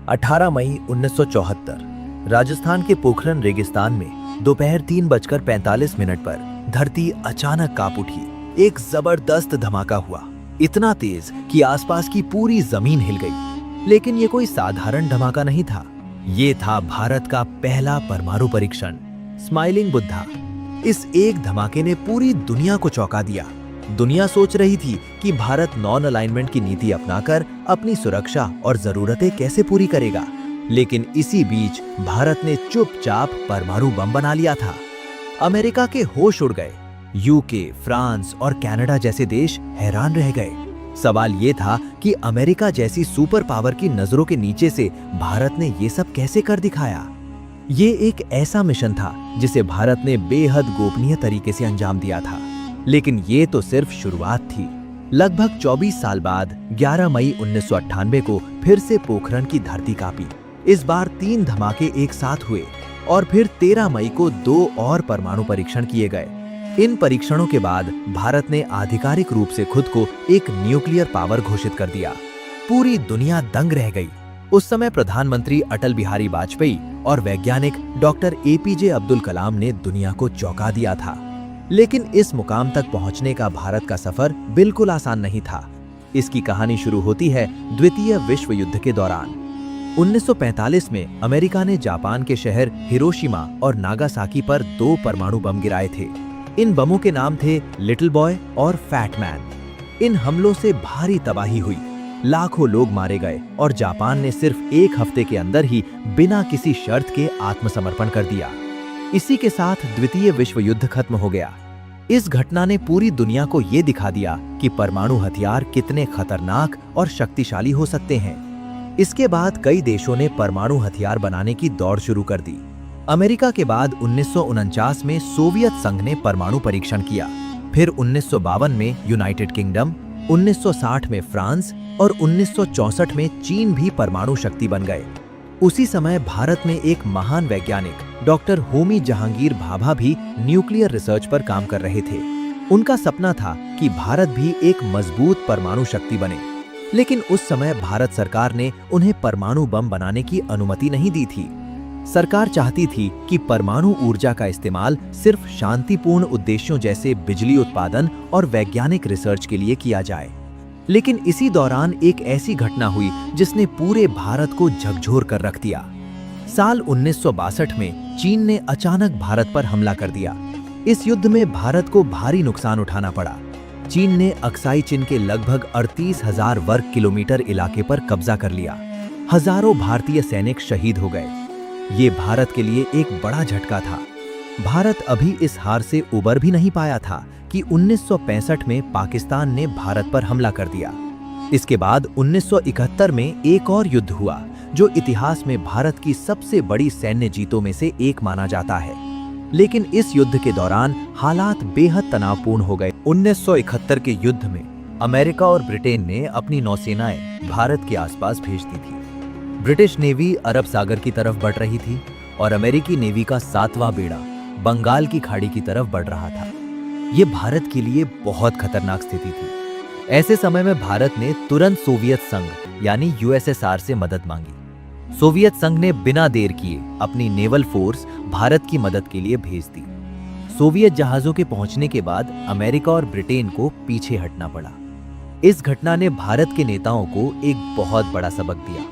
18 मई 1974 राजस्थान के पोखरन रेगिस्तान में दोपहर 3:45 पर धरती अचानक कांप उठी। एक जबरदस्त धमाका हुआ, इतना तेज कि आसपास की पूरी जमीन हिल गई। लेकिन ये कोई साधारण धमाका नहीं था, ये था भारत का पहला परमाणु परीक्षण, स्माइलिंग बुद्धा। इस एक धमाके ने पूरी दुनिया को चौंका दिया। दुनिया सोच रही थी कि भारत नॉन अलाइनमेंट की नीति अपनाकर अपनी सुरक्षा और जरूरतें कैसे पूरी करेगा। लेकिन इसी बीच भारत ने चुपचाप परमाणु बम बना लिया था। अमेरिका के होश उड़ गए। यूके, फ्रांस और कनाडा जैसे देश हैरान रह गए। सवाल ये था कि अमेरिका जैसी सुपर पावर की नजरों के नीचे से भारत ने ये सब कैसे कर दिखाया। ये एक ऐसा मिशन था जिसे भारत ने बेहद गोपनीय तरीके से अंजाम दिया था। लेकिन ये तो सिर्फ शुरुआत थी। लगभग 24 साल बाद 11 मई 1998 को फिर से पोखरन की धरती कांपी। इस बार 3 धमाके एक साथ हुए और फिर 13 मई को 2 और परमाणु परीक्षण किए गए। इन परीक्षणों के बाद भारत ने आधिकारिक रूप से खुद को एक न्यूक्लियर पावर घोषित कर दिया। पूरी दुनिया दंग रह गई। उस समय प्रधानमंत्री अटल बिहारी वाजपेयी और वैज्ञानिक डॉक्टर एपीजे अब्दुल कलाम ने दुनिया को चौंका दिया था। लेकिन इस मुकाम तक पहुंचने का भारत का सफर बिल्कुल आसान नहीं था। इसकी कहानी शुरू होती है द्वितीय विश्व युद्ध के दौरान। 1945 में अमेरिका ने जापान के शहर हिरोशिमा और नागासाकी पर 2 परमाणु बम गिराए थे। इन बमों के नाम थे लिटिल बॉय और फैट मैन। इन हमलों से भारी तबाही हुई, लाखों लोग मारे गए और जापान ने सिर्फ 1 हफ्ते के अंदर ही बिना किसी शर्त के आत्मसमर्पण कर दिया। इसी के साथ द्वितीय विश्व युद्ध खत्म हो गया। इस घटना ने पूरी दुनिया को ये दिखा दिया कि परमाणु हथियार कितने खतरनाक और शक्तिशाली हो सकते हैं। इसके बाद कई देशों ने परमाणु हथियार बनाने की दौड़ शुरू कर दी। अमेरिका के बाद 1949 में सोवियत संघ ने परमाणु परीक्षण किया। फिर 1952 में यूनाइटेड किंगडम, 1960 में फ्रांस और 1964 में चीन भी परमाणु शक्ति बन गए। उसी समय भारत में एक महान वैज्ञानिक डॉक्टर होमी जहांगीर भाभा भी न्यूक्लियर रिसर्च पर काम कर रहे थे। उनका सपना था कि भारत भी एक मजबूत परमाणु शक्ति बने। लेकिन उस समय भारत सरकार ने उन्हें परमाणु बम बनाने की अनुमति नहीं दी थी। सरकार चाहती थी कि परमाणु ऊर्जा का इस्तेमाल सिर्फ शांतिपूर्ण उद्देश्यों जैसे बिजली उत्पादन और वैज्ञानिक रिसर्च के लिए किया जाए। लेकिन इसी दौरान एक ऐसी घटना हुई जिसने पूरे भारत को झकझोर कर रख दिया। साल 1962 में चीन ने अचानक भारत पर हमला कर दिया। इस युद्ध में भारत को भारी नुकसान उठाना पड़ा। चीन ने अक्साई चिन के लगभग 38,000 वर्ग किलोमीटर इलाके पर कब्जा कर लिया। हजारों भारतीय सैनिक शहीद हो गए। ये भारत के लिए एक बड़ा झटका था। भारत अभी इस हार से उबर भी नहीं पाया था कि 1965 में पाकिस्तान ने भारत पर हमला कर दिया। इसके बाद 1971 में एक और युद्ध हुआ जो इतिहास में भारत की सबसे बड़ी सैन्य जीतों में से एक माना जाता है। लेकिन इस युद्ध के दौरान हालात बेहद तनावपूर्ण हो गए। 1971 के युद्ध में अमेरिका और ब्रिटेन ने अपनी नौसेनाएं भारत के आसपास भेज दी थी। ब्रिटिश नेवी अरब सागर की तरफ बढ़ रही थी और अमेरिकी नेवी का 7वां बेड़ा बंगाल की खाड़ी की तरफ बढ़ रहा था। ये भारत के लिए बहुत खतरनाक स्थिति थी। ऐसे समय में भारत ने तुरंत सोवियत संघ यानी यूएसएसआर से मदद मांगी। सोवियत संघ ने बिना देर किए अपनी नेवल फोर्स भारत की मदद के लिए भेज दी। सोवियत जहाजों के पहुंचने के बाद अमेरिका और ब्रिटेन को पीछे हटना पड़ा। इस घटना ने भारत के नेताओं को एक बहुत बड़ा सबक दिया।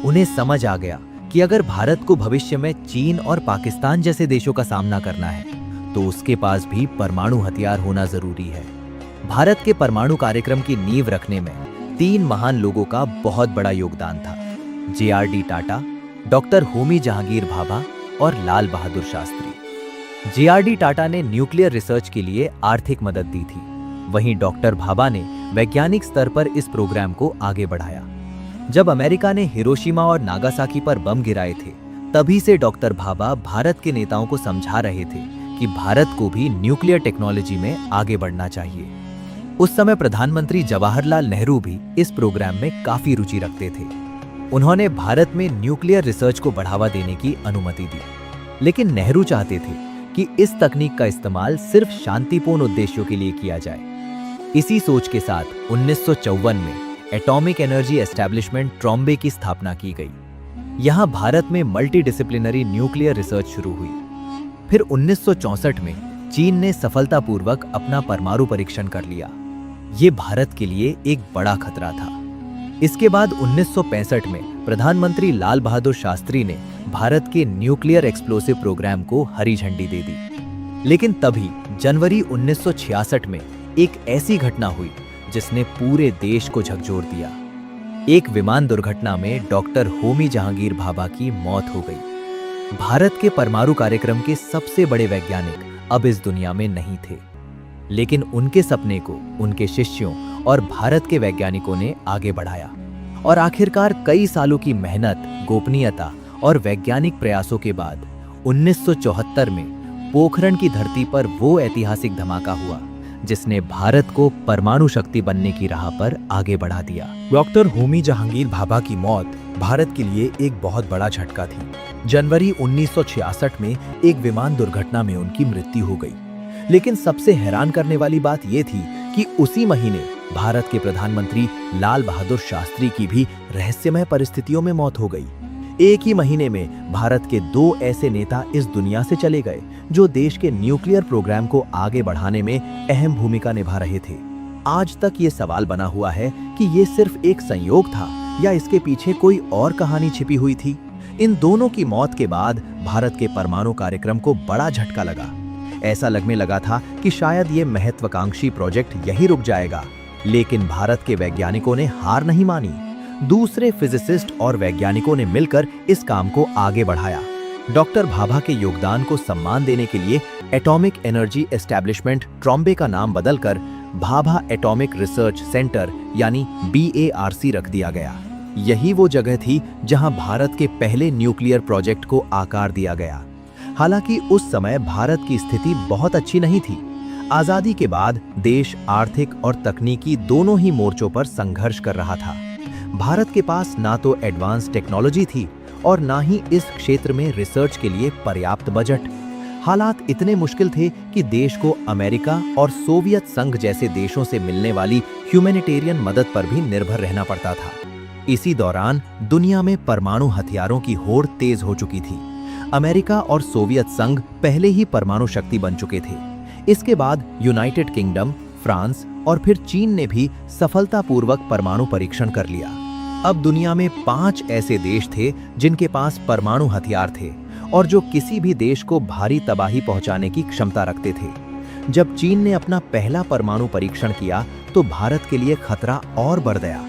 उन्हें समझ आ गया कि अगर भारत को भविष्य में चीन और पाकिस्तान जैसे देशों का सामना करना है तो उसके पास भी परमाणु हथियार होना जरूरी है। भारत के परमाणु कार्यक्रम की नींव रखने में 3 महान लोगों का बहुत बड़ा योगदान था। JRD टाटा, डॉक्टर होमी जहांगीर भाभा और लाल बहादुर शास्त्री। JRD टाटा ने न्यूक्लियर रिसर्च के लिए आर्थिक मदद दी थी। वहीं डॉक्टर भाभा ने वैज्ञानिक स्तर पर इस प्रोग्राम को आगे बढ़ाया। जब अमेरिका ने हिरोशिमा और नागासाकी पर बम गिराए थे, तभी से डॉक्टर भाभा भारत के नेताओं को समझा रहे थे कि भारत को भी न्यूक्लियर टेक्नोलॉजी में आगे बढ़ना चाहिए। उस समय प्रधानमंत्री जवाहरलाल नेहरू भी इस प्रोग्राम में काफी रुचि रखते थे। उन्होंने भारत में न्यूक्लियर रिसर्च को बढ़ावा देने की अनुमति दी। लेकिन नेहरू चाहते थे कि इस तकनीक का इस्तेमाल सिर्फ शांतिपूर्ण उद्देश्यों के लिए किया जाए। इसी सोच के साथ 1954 में एटॉमिक एनर्जी एस्टैब्लिशमेंट ट्रॉम्बे की स्थापना की गई। यहाँ भारत में मल्टीडिसिप्लिनरी न्यूक्लियर रिसर्च शुरू हुई। फिर 1964 में चीन ने सफलतापूर्वक अपना परमाणु परीक्षण कर लिया। ये भारत के लिए एक बड़ा खतरा था। इसके बाद 1965 में प्रधानमंत्री लाल बहादुर शास्त्री ने भारत के न्यूक्लियर एक्सप्लोसिव प्रोग्राम को हरी झंडी दे दी। लेकिन तभी जनवरी 1966 में एक ऐसी घटना हुई जिसने पूरे देश को झकझोर दिया। एक विमान दुर्घटना में डॉक्टर होमी जहांगीर भाभा की मौत हो गई। भारत के परमाणु कार्यक्रम के सबसे बड़े वैज्ञानिक अब इस दुनिया में नहीं थे, लेकिन उनके सपने को उनके शिष्यों और भारत के वैज्ञानिकों ने आगे बढ़ाया और आखिरकार कई सालों की मेहनत, गोपनीयता और वैज्ञानिक प्रयासों के बाद 1974 में पोखरण की धरती पर वो ऐतिहासिक धमाका हुआ जिसने भारत को परमाणु शक्ति बनने की राह पर आगे बढ़ा दिया। डॉक्टर होमी जहांगीर भाभा की मौत भारत के लिए एक बहुत बड़ा झटका थी। जनवरी 1966 में एक विमान दुर्घटना में उनकी मृत्यु हो गई। लेकिन सबसे हैरान करने वाली बात यह थी कि उसी महीने भारत के प्रधानमंत्री लाल बहादुर शास्त्री की भी रहस्यमय परिस्थितियों में मौत हो गई। एक ही महीने में भारत के दो ऐसे नेता इस दुनिया से चले गए जो देश के न्यूक्लियर प्रोग्राम को आगे बढ़ाने में अहम भूमिका निभा रहे थे। आज तक ये सवाल बना हुआ है कि ये सिर्फ एक संयोग था या इसके पीछे कोई और कहानी छिपी हुई थी। इन दोनों की मौत के बाद भारत के परमाणु कार्यक्रम को बड़ा झटका लगा। ऐसा लगने लगा था कि शायद ये महत्वाकांक्षी प्रोजेक्ट यहीं रुक जाएगा, लेकिन भारत के वैज्ञानिकों ने हार नहीं मानी। दूसरे फिजिसिस्ट और वैज्ञानिकों ने मिलकर इस काम को आगे बढ़ाया। डॉक्टर भाभा के योगदान को सम्मान देने के लिए एटॉमिक एनर्जी एस्टैब्लिशमेंट ट्रॉम्बे का नाम बदलकर भाभा एटॉमिक रिसर्च सेंटर यानी BARC रख दिया गया। यही वो जगह थी जहां भारत के पहले न्यूक्लियर प्रोजेक्ट को आकार दिया गया। हालांकि उस समय भारत की स्थिति बहुत अच्छी नहीं थी। आजादी के बाद देश आर्थिक और तकनीकी दोनों ही मोर्चों पर संघर्ष कर रहा था। भारत के पास ना तो एडवांस टेक्नोलॉजी थी और ना ही इस क्षेत्र में रिसर्च के लिए पर्याप्त बजट। हालात इतने मुश्किल थे कि देश को अमेरिका और सोवियत संघ जैसे देशों से मिलने वाली ह्यूमैनिटेरियन मदद पर भी निर्भर रहना पड़ता था। इसी दौरान दुनिया में परमाणु हथियारों की होड़ तेज हो चुकी थी। अमेरिका और सोवियत संघ पहले ही परमाणु शक्ति बन चुके थे। इसके बाद यूनाइटेड किंगडम, फ्रांस और फिर चीन ने भी सफलतापूर्वक परमाणु परीक्षण कर लिया। अब दुनिया में 5 ऐसे देश थे जिनके पास परमाणु हथियार थे और जो किसी भी देश को भारी तबाही पहुंचाने की क्षमता रखते थे। जब चीन ने अपना पहला परमाणु परीक्षण किया तो भारत के लिए खतरा और बढ़ गया।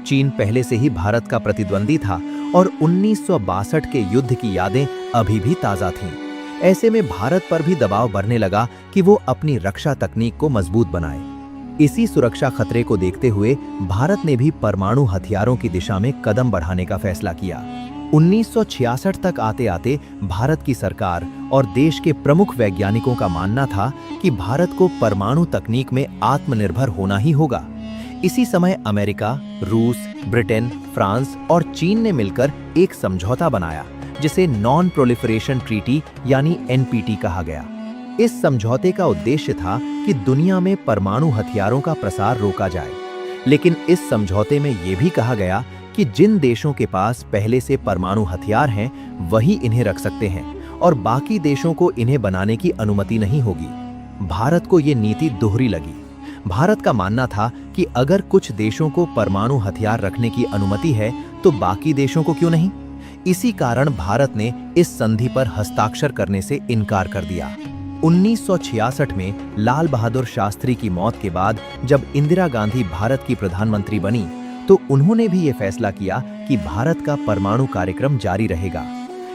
चीन पहले से ही भारत का प्रतिद्वंदी था और 1962 के युद्ध की यादें अभी भी ताजा थीं। ऐसे में भारत पर भी दबाव बढ़ने लगा कि वो अपनी रक्षा तकनीक को मजबूत बनाए। इसी सुरक्षा खतरे को देखते हुए भारत ने भी परमाणु हथियारों की दिशा में कदम बढ़ाने का फैसला किया। 1966 तक आते आते भारत की सरकार और देश के प्रमुख वैज्ञानिकों का मानना था कि भारत को परमाणु तकनीक में आत्मनिर्भर होना ही होगा। इसी समय अमेरिका, रूस, ब्रिटेन, फ्रांस और चीन ने मिलकर एक समझौता बनाया जिसे नॉन प्रोलिफरेशन ट्रीटी यानी NPT कहा गया। इस समझौते का उद्देश्य था कि दुनिया में परमाणु हथियारों का प्रसार रोका जाए, लेकिन इस समझौते में यह भी कहा गया कि जिन देशों के पास पहले से परमाणु हथियार हैं वही इन्हें रख सकते हैं और बाकी देशों को इन्हें बनाने की अनुमति नहीं होगी। भारत को ये नीति दोहरी लगी। भारत का मानना था कि अगर कुछ देशों को परमाणु हथियार रखने की अनुमति है तो बाकी देशों को क्यों नहीं। इसी कारण भारत ने इस संधि पर हस्ताक्षर करने से इनकार कर दिया। 1966 में लाल बहादुर शास्त्री की मौत के बाद जब इंदिरा गांधी भारत की प्रधानमंत्री बनी तो उन्होंने भी ये फैसला किया कि भारत का परमाणु कार्यक्रम जारी रहेगा।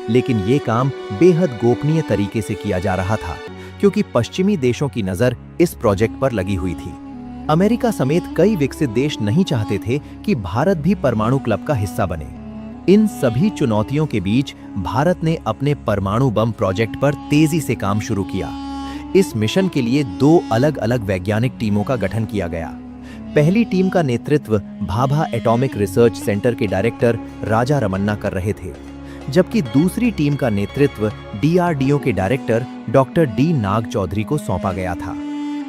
लेकिन ये काम बेहद गोपनीय तरीके से किया जा रहा था क्योंकि पश्चिमी देशों की नजर इस प्रोजेक्ट पर लगी हुई थी। अमेरिका समेत कई विकसित देश नहीं चाहते थे कि भारत भी परमाणु क्लब का हिस्सा बने। इन सभी चुनौतियों के बीच भारत ने अपने परमाणु बम प्रोजेक्ट पर तेजी से काम शुरू किया। इस मिशन के लिए 2 अलग-अलग वैज्ञानिक टीमों का गठन किया गया। पहली टीम का नेतृत्व भाभा एटॉमिक रिसर्च सेंटर के डायरेक्टर राजा रमन्ना कर रहे थे, जबकि दूसरी टीम का नेतृत्व DRDO के डायरेक्टर डॉक्टर D नाग चौधरी को सौंपा गया था।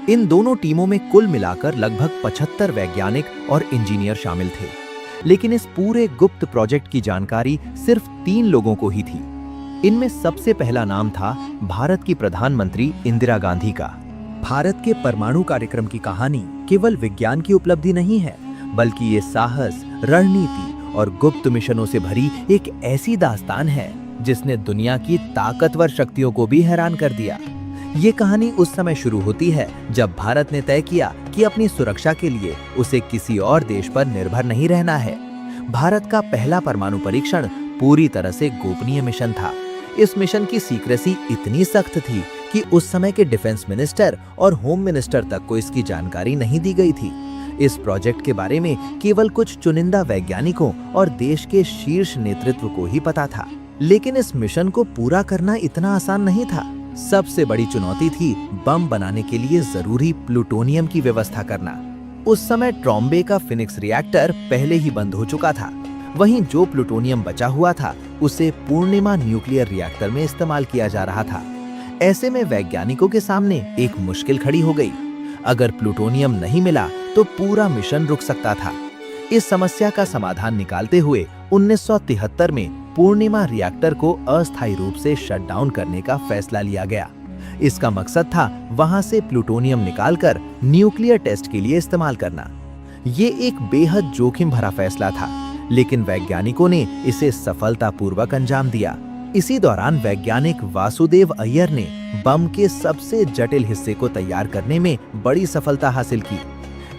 इन दोनों टीमों में कुल मिलाकर लगभग 75 वैज्ञानिक और इंजीनियर शामिल थे। लेकिन इस पूरे गुप्त प्रोजेक्ट की जानकारी सिर्फ 3 लोगों को ही थी। इनमें सबसे पहला नाम था भारत की प्रधानमंत्री इंदिरा गांधी का। भारत के परमाणु कार्यक्रम की कहानी केवल विज्ञान की उपलब्धि नहीं है, बल्कि ये साहस, रणनीति और गुप्त मिशनों से भरी एक ऐसी दास्तान है जिसने दुनिया की ताकतवर शक्तियों को भी हैरान कर दिया। ये कहानी उस समय शुरू होती है जब भारत ने तय किया कि अपनी सुरक्षा के लिए उसे किसी और देश पर निर्भर नहीं रहना है। भारत का पहला परमाणु परीक्षण पूरी तरह से गोपनीय मिशन था। इस मिशन की सीक्रेसी इतनी सख्त थी कि उस समय के डिफेंस मिनिस्टर और होम मिनिस्टर तक को इसकी जानकारी नहीं दी गई थी। इस प्रोजेक्ट के बारे में केवल कुछ चुनिंदा वैज्ञानिकों और देश के शीर्ष नेतृत्व को ही पता था। लेकिन इस मिशन को पूरा करना इतना आसान नहीं था। सबसे बड़ी चुनौती थी बम बनाने के लिए जरूरी प्लूटोनियम की व्यवस्था करना। उस समय ट्रॉम्बे का फिनिक्स रिएक्टर पहले ही बंद हो चुका था। वहीं जो प्लूटोनियम बचा हुआ था उसे पूर्णिमा न्यूक्लियर रिएक्टर में इस्तेमाल किया जा रहा था। ऐसे में वैज्ञानिकों के सामने एक मुश्किल खड़ी हो गई। अगर प्लूटोनियम नहीं मिला तो पूरा मिशन रुक सकता था। इस समस्या का समाधान निकालते हुए 1973 में पूर्णिमा रिएक्टर को अस्थायी रूप से शट डाउन करने का फैसला लिया गया। इसका मकसद था वहां से प्लूटोनियम निकालकर न्यूक्लियर टेस्ट के लिए इस्तेमाल करना। ये एक बेहद जोखिम भरा फैसला था, लेकिन वैज्ञानिकों ने इसे सफलतापूर्वक अंजाम दिया। इसी दौरान वैज्ञानिक वासुदेव अय्यर ने बम के सबसे जटिल हिस्से को तैयार करने में बड़ी सफलता हासिल की।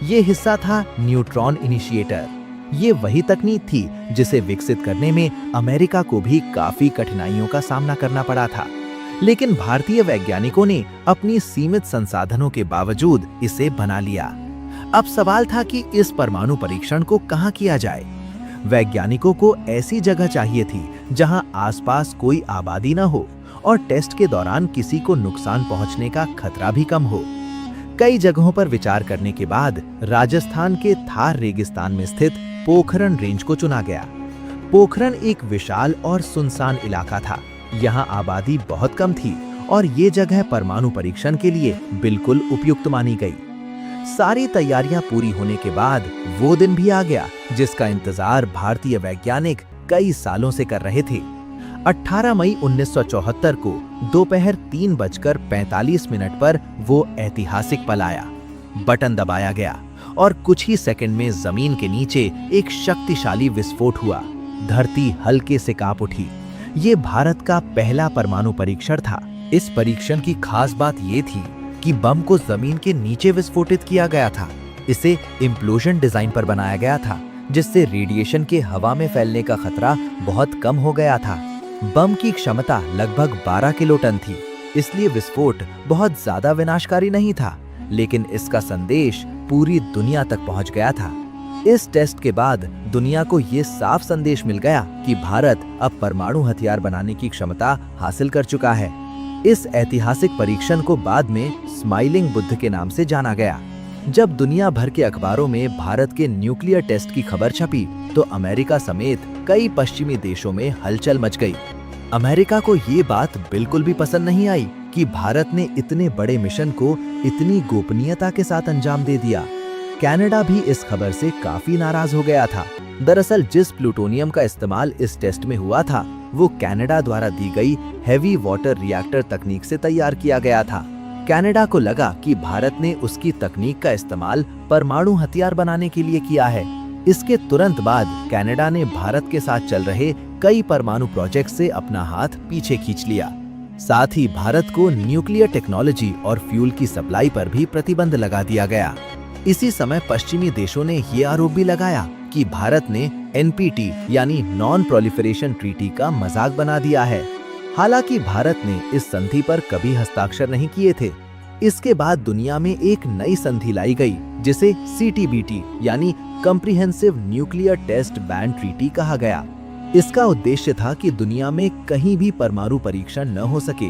ये हिस्सा था न्यूट्रॉन इनिशिएटर। ये वही तकनीक थी जिसे विकसित करने में अमेरिका को भी काफी कठिनाइयों का सामना करना पड़ा था। लेकिन भारतीय वैज्ञानिकों ने अपनी सीमित संसाधनों के बावजूद इसे बना लिया। अब सवाल था कि इस परमाणु परीक्षण को कहाँ किया जाए। वैज्ञानिकों को ऐसी जगह चाहिए थी जहां आसपास कोई आबादी न हो और टेस्ट के दौरान किसी को नुकसान पहुंचने का खतरा भी कम हो। कई जगहों पर विचार करने के बाद राजस्थान के थार रेगिस्तान में स्थित पोखरण रेंज को चुना गया। पोखरण एक विशाल और सुनसान इलाका था। यहाँ आबादी बहुत कम थी और ये जगह परमाणु परीक्षण के लिए बिल्कुल उपयुक्त मानी गई। सारी तैयारियां पूरी होने के बाद वो दिन भी आ गया जिसका इंतजार भारतीय वैज्ञानिक कई सालों से कर रहे थे। 18 मई 1974 को दोपहर 3:45 पर वो ऐतिहासिक पल आया। बटन दबाया गया और कुछ ही सेकंड में जमीन के नीचे एक शक्तिशाली विस्फोट हुआ। धरती हल्के से कांप उठी। ये भारत का पहला परमाणु परीक्षण था। इस परीक्षण की खास बात ये थी कि बम को जमीन के नीचे विस्फोटित किया गया था। इसे इम्प्लोजन डिजाइन पर बनाया गया था, जिससे रेडिएशन के हवा में फैलने का खतरा बहुत कम हो गया था। बम की क्षमता लगभग 12 किलोटन थी, इसलिए विस्फोट बहुत ज्यादा विनाशकारी नहीं था, लेकिन इसका संदेश पूरी दुनिया तक पहुंच गया था। इस टेस्ट के बाद दुनिया को ये साफ संदेश मिल गया कि भारत अब परमाणु हथियार बनाने की क्षमता हासिल कर चुका है। इस ऐतिहासिक परीक्षण को बाद में स्माइलिंग बुद्ध के नाम से जाना गया। जब दुनिया भर के अखबारों में भारत के न्यूक्लियर टेस्ट की खबर छपी तो अमेरिका समेत कई पश्चिमी देशों में हलचल मच गई। अमेरिका को ये बात बिल्कुल भी पसंद नहीं आई कि भारत ने इतने बड़े मिशन को इतनी गोपनीयता के साथ अंजाम दे दिया। कनाडा भी इस खबर से काफी नाराज हो गया था। दरअसल जिस प्लूटोनियम का इस्तेमाल इस टेस्ट में हुआ था वो कनाडा द्वारा दी गई हेवी वाटर रिएक्टर तकनीक से तैयार किया गया था। कनाडा को लगा कि भारत ने उसकी तकनीक का इस्तेमाल परमाणु हथियार बनाने के लिए किया है। इसके तुरंत बाद कनाडा ने भारत के साथ चल रहे कई परमाणु प्रोजेक्ट से अपना हाथ पीछे खींच लिया। साथ ही भारत को न्यूक्लियर टेक्नोलॉजी और फ्यूल की सप्लाई पर भी प्रतिबंध लगा दिया गया। इसी समय पश्चिमी देशों ने ये आरोप भी लगाया कि भारत ने एनपीटी यानी नॉन प्रोलिफरेशन ट्रीटी का मजाक बना दिया है। हालांकि भारत ने इस संधि पर कभी हस्ताक्षर नहीं किए थे। इसके बाद दुनिया में एक नई संधि लाई गई जिसे सीटीबीटी यानी comprehensive nuclear test ban treaty कहा गया। इसका उद्देश्य था कि दुनिया में कहीं भी परमाणु परीक्षण न हो सके।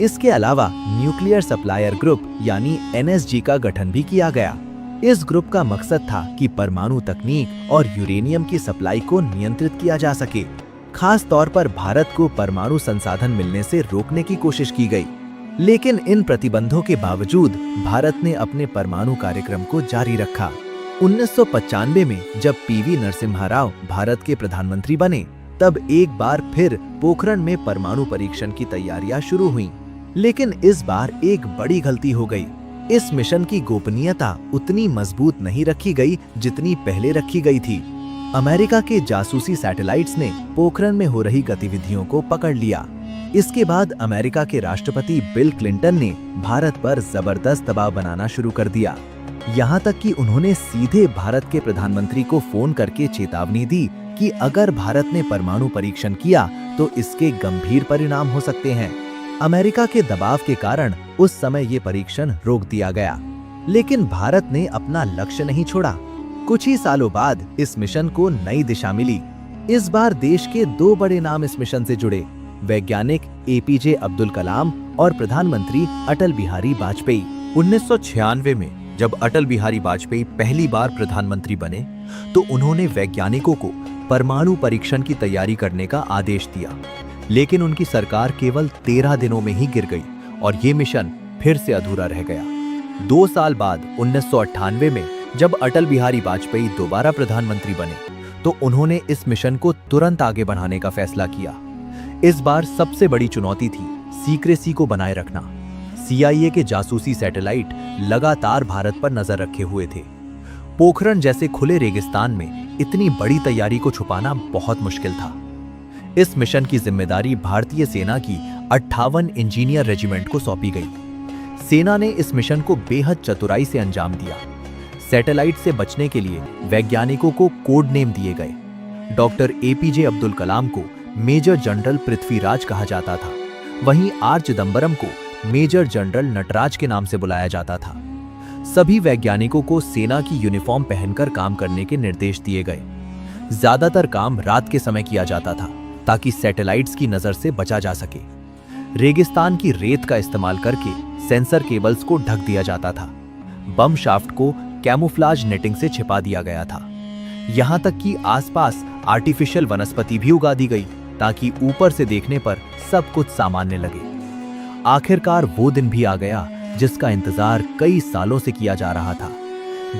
इसके अलावा न्यूक्लियर सप्लायर ग्रुप यानी एनएसजी का गठन भी किया गया। इस ग्रुप का मकसद था कि परमाणु तकनीक और यूरेनियम की सप्लाई को नियंत्रित किया जा सके। खास तौर पर भारत को परमाणु संसाधन मिलने से रोकने की कोशिश की गई। लेकिन इन प्रतिबंधों के बावजूद भारत ने अपने परमाणु कार्यक्रम को जारी रखा। 1995 में जब पीवी नरसिम्हा राव भारत के प्रधानमंत्री बने, तब एक बार फिर पोखरण में परमाणु परीक्षण की तैयारियां शुरू हुईं। लेकिन इस बार एक बड़ी गलती हो गई। इस मिशन की गोपनीयता उतनी मजबूत नहीं रखी गई जितनी पहले रखी गई थी। अमेरिका के जासूसी सैटेलाइट्स ने पोखरण में हो रही गतिविधियों को पकड़ लिया। इसके बाद अमेरिका के राष्ट्रपति बिल क्लिंटन ने भारत पर जबरदस्त दबाव बनाना शुरू कर दिया। यहाँ तक कि उन्होंने सीधे भारत के प्रधानमंत्री को फोन करके चेतावनी दी कि अगर भारत ने परमाणु परीक्षण किया तो इसके गंभीर परिणाम हो सकते हैं। अमेरिका के दबाव के कारण उस समय ये परीक्षण रोक दिया गया, लेकिन भारत ने अपना लक्ष्य नहीं छोड़ा। कुछ ही सालों बाद इस मिशन को नई दिशा मिली। इस बार देश के दो बड़े नाम इस मिशन से जुड़े, वैज्ञानिक एपीजे अब्दुल कलाम और प्रधानमंत्री अटल बिहारी वाजपेयी। 1996 में जब अटल बिहारी वाजपेयी पहली बार प्रधानमंत्री बने तो उन्होंने वैज्ञानिकों को परमाणु परीक्षण की तैयारी करने का आदेश दिया, लेकिन उनकी सरकार केवल 13 दिनों में ही गिर गई और ये मिशन फिर से अधूरा रह गया। 2 साल बाद 1998 में जब अटल बिहारी वाजपेयी दोबारा प्रधानमंत्री बने तो उन्होंने इस मिशन को तुरंत आगे बढ़ाने का फैसला किया। इस बार सबसे बड़ी चुनौती थी सीक्रेसी को बनाए रखना। CIA के जासूसी सैटेलाइट लगातार भारत पर नजर रखे हुए थे। पोखरण जैसे खुले रेगिस्तान में इतनी बड़ी तैयारी को छुपाना बहुत मुश्किल था। इस मिशन की जिम्मेदारी भारतीय सेना की 58 इंजीनियर रेजिमेंट को सौंपी गई। सेना ने इस मिशन को बेहद चतुराई से अंजाम दिया। सैटेलाइट से बचने के लिए वैज्ञानिकों को कोड नेम दिए गए। डॉक्टर एपीजे अब्दुल कलाम को मेजर जनरल पृथ्वीराज कहा जाता था, वहीं आर चिदंबरम को मेजर जनरल नटराज के नाम से बुलाया जाता था। सभी वैज्ञानिकों को सेना की यूनिफॉर्म पहनकर काम करने के निर्देश दिए गए। ज्यादातर काम रात के समय किया जाता था ताकि सैटेलाइट्स की नजर से बचा जा सके। रेगिस्तान की रेत का इस्तेमाल करके सेंसर केबल्स को ढक दिया जाता था। बम शाफ्ट को कैमोफ्लाज नेटिंग से छिपा दिया गया था। यहां तक कि आसपास आर्टिफिशियल वनस्पति भी उगा दी गई ताकि ऊपर से देखने पर सब कुछ सामान्य लगे। आखिरकार वो दिन भी आ गया जिसका इंतजार कई सालों से किया जा रहा था।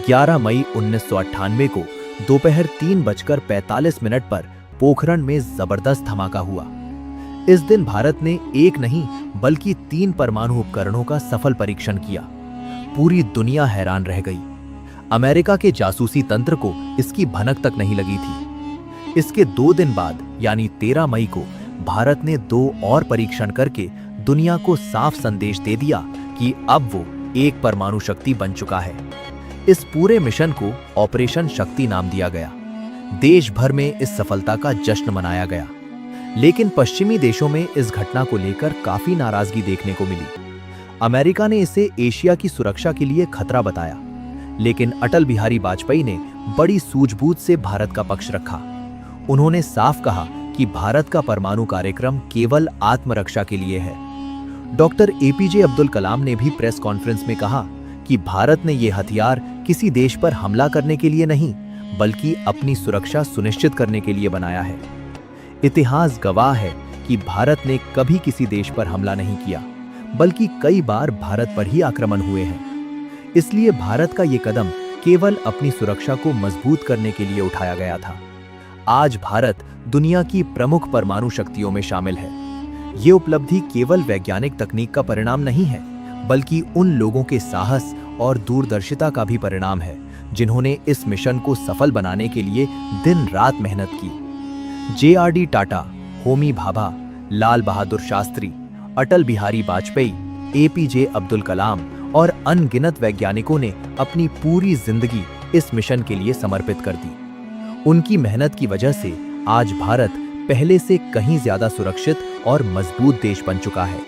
11 मई 1998 को दोपहर 3:45 पर पोखरण में जबरदस्त धमाका हुआ। इस दिन भारत ने एक नहीं बल्कि 3 परमाणु उपकरणों का सफल परीक्षण किया। पूरी दुनिया हैरान रह गई। अमेरिका के जासूसी तंत्र को इसकी भनक तक नहीं लगी थी। इसके 2 दिन बाद यानी 13 मई को भारत ने 2 और परीक्षण करके दुनिया को साफ संदेश दे दिया कि अब वो एक परमाणु शक्ति बन चुका है। इस पूरे मिशन को ऑपरेशन शक्ति नाम दिया गया। देश भर में इस सफलता का जश्न मनाया गया, लेकिन पश्चिमी देशों में इस घटना को लेकर काफी नाराजगी देखने को मिली। अमेरिका ने इसे एशिया की सुरक्षा के लिए खतरा बताया, लेकिन अटल बिहारी वाजपेयी ने बड़ी सूझबूझ से भारत का पक्ष रखा। उन्होंने साफ कहा कि भारत का परमाणु कार्यक्रम केवल आत्मरक्षा के लिए है। डॉक्टर एपीजे अब्दुल कलाम ने भी प्रेस कॉन्फ्रेंस में कहा कि भारत ने ये हथियार किसी देश पर हमला करने के लिए नहीं, बल्कि अपनी सुरक्षा सुनिश्चित करने के लिए बनाया है। इतिहास गवाह है कि भारत ने कभी किसी देश पर हमला नहीं किया, बल्कि कई बार भारत पर ही आक्रमण हुए हैं। इसलिए भारत का ये कदम केवल अपनी सुरक्षा को मजबूत करने के लिए उठाया गया था। आज भारत दुनिया की प्रमुख परमाणु शक्तियों में शामिल है। ये उपलब्धि केवल वैज्ञानिक तकनीक का परिणाम नहीं है, बल्कि उन लोगों के साहस और दूरदर्शिता का भी परिणाम है जिन्होंने इस मिशन को सफल बनाने के लिए दिन रात मेहनत की। JRD टाटा, होमी भाभा, लाल बहादुर शास्त्री, अटल बिहारी वाजपेयी, एपीजे अब्दुल कलाम और अनगिनत वैज्ञानिकों ने अपनी पूरी जिंदगी इस मिशन के लिए समर्पित कर दी। उनकी मेहनत की वजह से आज भारत पहले से कहीं ज्यादा सुरक्षित और मजबूत देश बन चुका है।